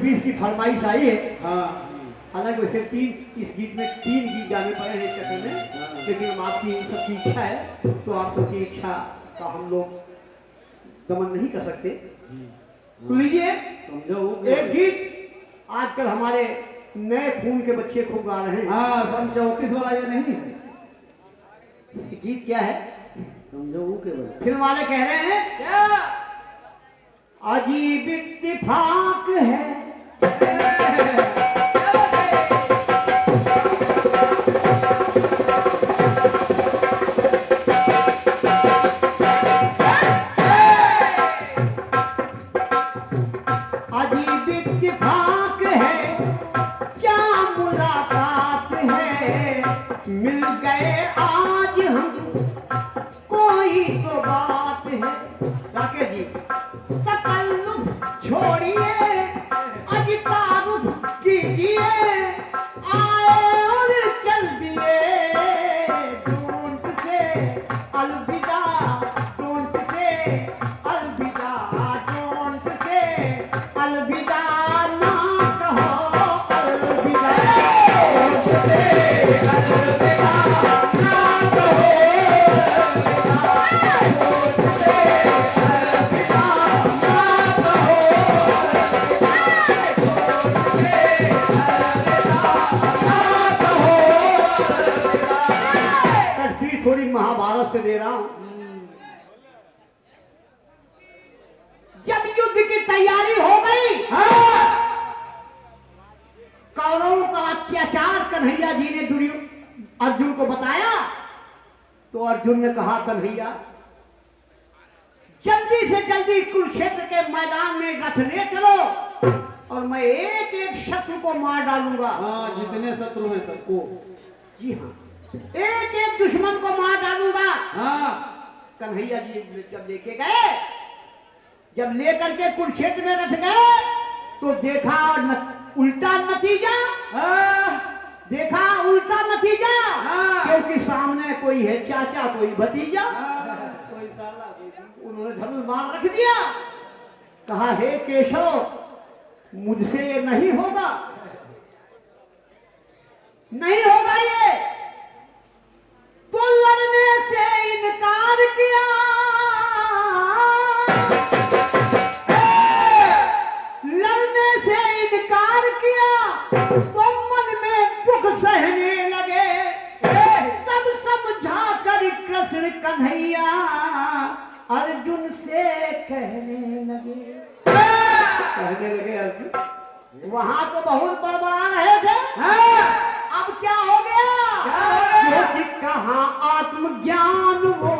बीच की फरमाइश आई है। हाँ हालांकि वैसे इस गीत में 3 गीत गाने पड़े हैं इस चक्कर में, लेकिन हम आपकी सबकी इच्छा है तो आप सबकी इच्छा का हम लोग दमन नहीं कर सकते। तो लीजिए समझो एक गीत आजकल हमारे नए खून के बच्चे खूब गा रहे हैं। हाँ सन 34 वाला ये नहीं है। गीत क्या है? समझो के बल फिल्म वाले कह रहे हैं क्या अजीब इत्तेफाक है, अजीब इत्तेफाक है, क्या मुलाकात है, मिल गए आज हम, कोई तो बात है। राकेश जी तकल्लुफ छोड़िए, अज तारुफ कीजिए, आए और चल दिए, ढूंढ से अलविदा, ढूंढ से अलविदा, ढूंढ से अलविदा, ना कहो अलविदा, ढूंढ से अलविदा, ना कहो थोड़ी महाभारत से दे रहा हूं। जब युद्ध की तैयारी हो गई, कौरवों का अत्याचार कन्हैया जी ने अर्जुन को बताया, तो अर्जुन ने कहा कन्हैया जल्दी से जल्दी कुरुक्षेत्र के मैदान में रथ ले चलो और मैं एक एक शत्रु को मार डालूंगा। हाँ जितने शत्रु हैं सबको। जी हाँ, एक एक दुश्मन को मार डालूंगा। हाँ कन्हैया जी जब लेके गए, जब लेकर के कुरुक्षेत्र में रथ गए तो देखा उल्टा नतीजा। देखा उल्टा नतीजा, क्योंकि सामने कोई है चाचा कोई भतीजा। कोई साला उन्होंने धनुष बाण रख दिया, कहा हे केशव मुझसे ये नहीं होगा, नहीं होगा ये। तो लड़ने से इनकार किया, लड़ने से इनकार किया, तो मन में दुख सहने लगे। तब समझा कर कृष्ण कन्हैया अर्जुन से कहने लगे, अर्जुन वहां तो बहुत बड़बड़ा रहे थे, अब क्या हो गया? क्योंकि कहाँ आत्मज्ञान वो,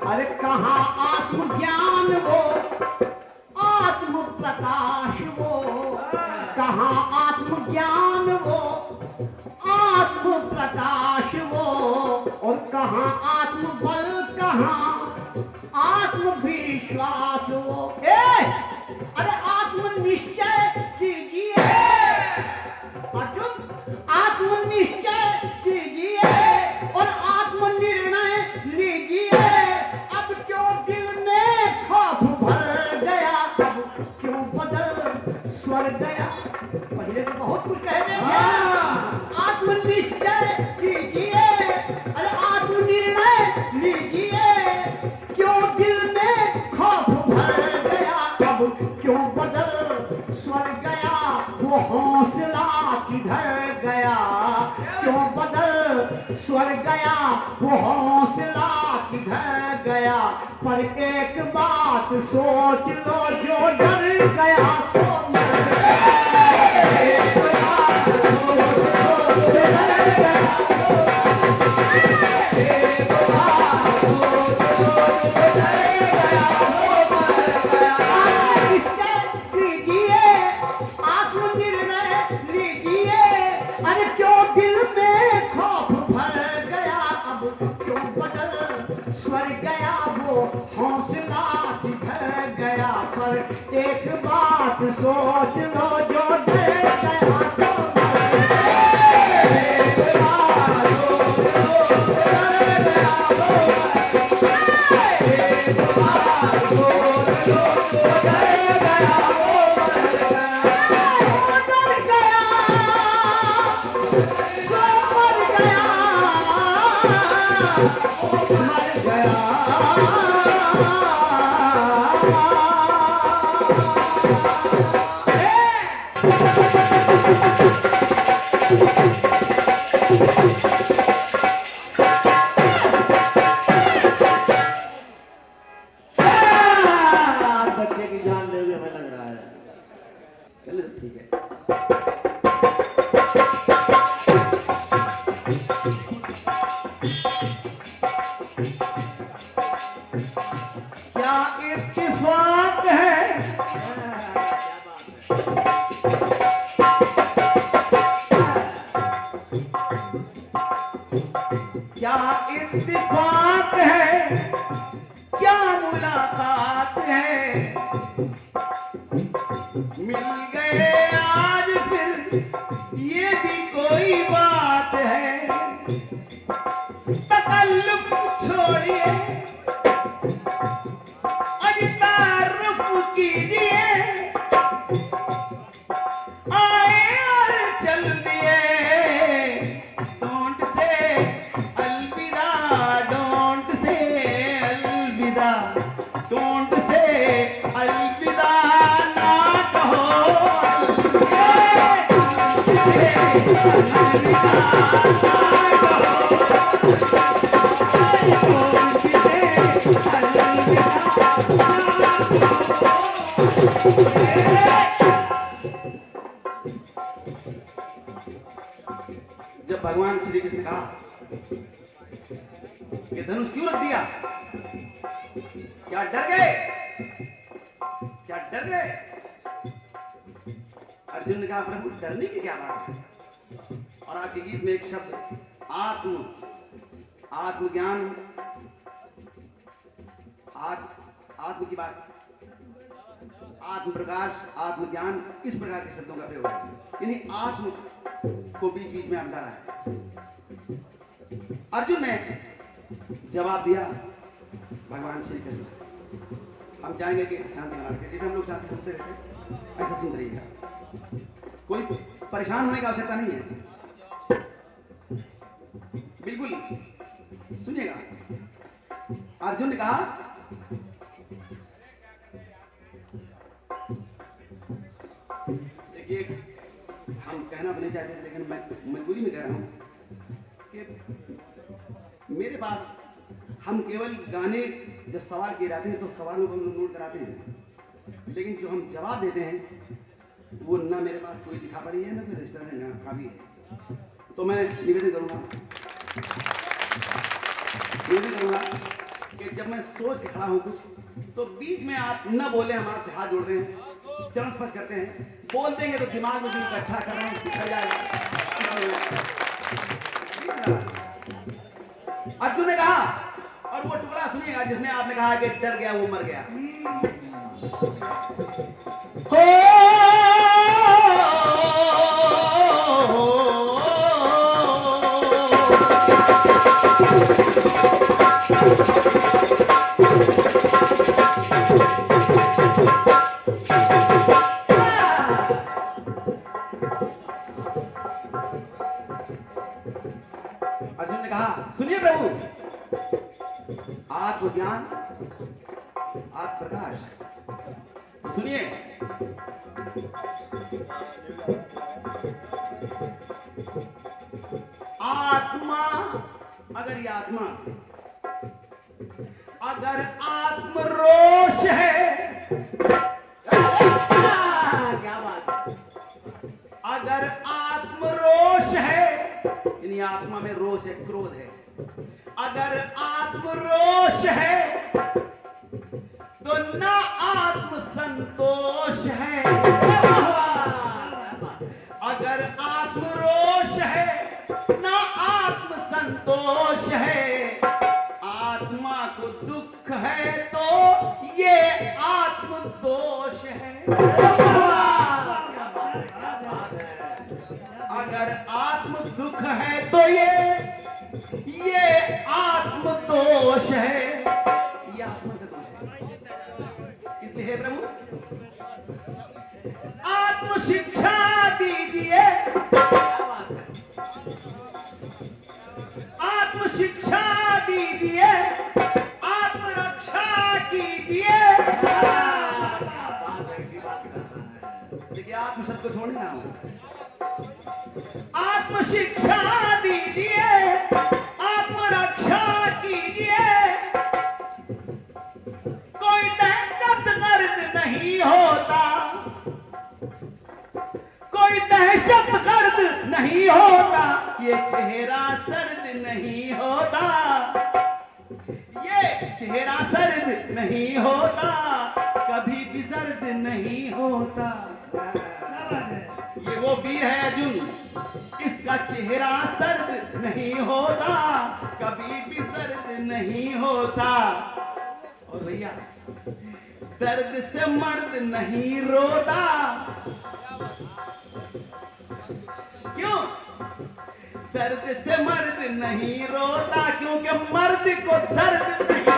अरे कहाँ आत्मज्ञान वो, आत्म प्रकाश वो, कहाँ आत्मज्ञान वो, आत्म प्रकाश वो, और कहाँ आत्मबल, कहाँ आत्मविश्वास वो। अरे आत्मनिश्चय कीजिए अर्जुन, आत्मनिश्चय कीजिए और आत्मनिर्णय लीजिए। अब जो दिल में खौफ भर गया, अब क्यों बदल स्वर गया। पहले तो बहुत कुछ कहते थे, आत्मनिश्चय कीजिए, अरे आत्मनिर्णय लीजिए। क्यों दिल में खौफ भर गया, अब क्यों बदल स्वर गया। वो हौसला किधर गया, क्यों बदल स्वर गया, वो हौसला किधर गया। पर एक बात सोच लो, जो डर गया तो मर गया। एक बात सोच लो, जो डर गया तो एक बात सोच लो, जो डर गया तो मर गया। निश्चय कीजिए, आत्मनिर्णय लीजिए। अरे क्यों दिल में खौफ भर गया, अब क्यों बदल स्वर गया। वो हौसला किधर गया, पर एक बात सो मर गया, मर गया। बच्चे की जान ले हुए हमें लग रहा है। चलो ठीक है। क्या इत्तेफाक है, क्या इत्तेफाक है, क्या मुलाकात है, मिल गए आज फिर ये भी कोई बात है। तकल्लुफ छोड़िए, अज तारुफ कीजिए, आए और चल दिए। डोंट से अलविदा, डोंट से अलविदा, डोंट से अलविदा, ना कहो जब भगवान श्री कृष्ण ने कहा कि धनुष क्यों रख दिया, क्या डर गए, क्या डर गए? अर्जुन ने कहा प्रभु डरने की क्या बात है। और आपके गीत में एक शब्द आत्मज्ञान, आत्म की बात, आत्म प्रकाश, आत्मज्ञान, इस प्रकार के शब्दों का प्रयोग है। यानी आत्म को बीच बीच में डाला है। अर्जुन ने जवाब दिया भगवान श्री कृष्ण। हम चाहेंगे कि शांति बना रखें, जैसे हम लोग शांति सुनते रहते हैं ऐसा सुन रहिएगा, कोई परेशान होने की आवश्यकता नहीं है, बिल्कुल सुनिएगा। अर्जुन ने कहा देखिए हम कहना तो नहीं चाहते थे, लेकिन मैं मजबूरी में कह रहा हूं कि मेरे पास हम केवल गाने जब सवाल किए जाते हैं तो सवालों को हम लोग नोट कराते हैं, लेकिन जो हम जवाब देते हैं वो ना मेरे पास कोई लिखा पड़ी है, ना कोई रजिस्टर है, ना काफी है। तो मैं निवेदन करूंगा कि जब मैं सोच के खड़ा हूं कुछ, तो बीच में आप न बोले, हम आपसे हाथ जोड़ते हैं, चरण स्पर्श करते हैं, बोल देंगे तो दिमाग में जो इकट्ठा कर रहे हैं बिखर जाएगा। अर्जुन ने कहा, और वो टुकड़ा सुनिएगा जिसमें आपने कहा कि डर गया वो मर गया। अर्जुन ने कहा सुनिए प्रभु, आत्मज्ञान, आत्म प्रकाश, सुनिए। आत्मा, अगर ये आत्मा, अगर आत्मरोष है, क्या बात है, अगर आत्मरोष है, यानी आत्मा में रोष है, क्रोध है, अगर आत्मरोष है तो ना आत्म संतोष है। अगर आत्मरोष है ना आत्म संतोष है, आत्मा को दुख है तो ये आत्म दोष है। अगर आत्म दुख है तो ये आत्म दोष है, ये आत्मा का दोष है। इसलिए हे प्रभु आत्म शिक्षा दीजिए, आत्म शिक्षा दीजिए, आत्मरक्षा कीजिए। देखिए आत्म शब्द को छोड़िए ना, आत्म शिक्षा दीजिए, आत्मरक्षा कीजिए। कोई दहशत गर्द नहीं होता, कोई दहशत गर्द नहीं होता, ये चेहरा सर्द नहीं होता, ये चेहरा सर्द नहीं होता, कभी भी सर्द नहीं होता। ये वो वीर है अर्जुन, इसका चेहरा सर्द नहीं होता, कभी भी सर्द नहीं होता। और भैया दर्द से मर्द नहीं रोता, क्यों? दर्द से मर्द नहीं रोता, क्योंकि मर्द को दर्द नहीं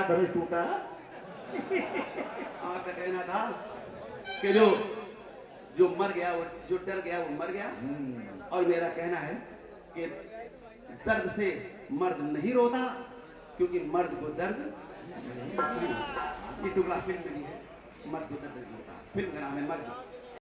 धनुष टूटा। आपका कहना था कि जो मर गया, वो जो डर गया वो मर गया, और मेरा कहना है कि दर्द से मर्द नहीं रोता, क्योंकि मर्द को दर्द। ये टुकड़ा फिल्म में भी है, मर्द को दर्द नहीं होता, फिल्म का नाम है मर्द।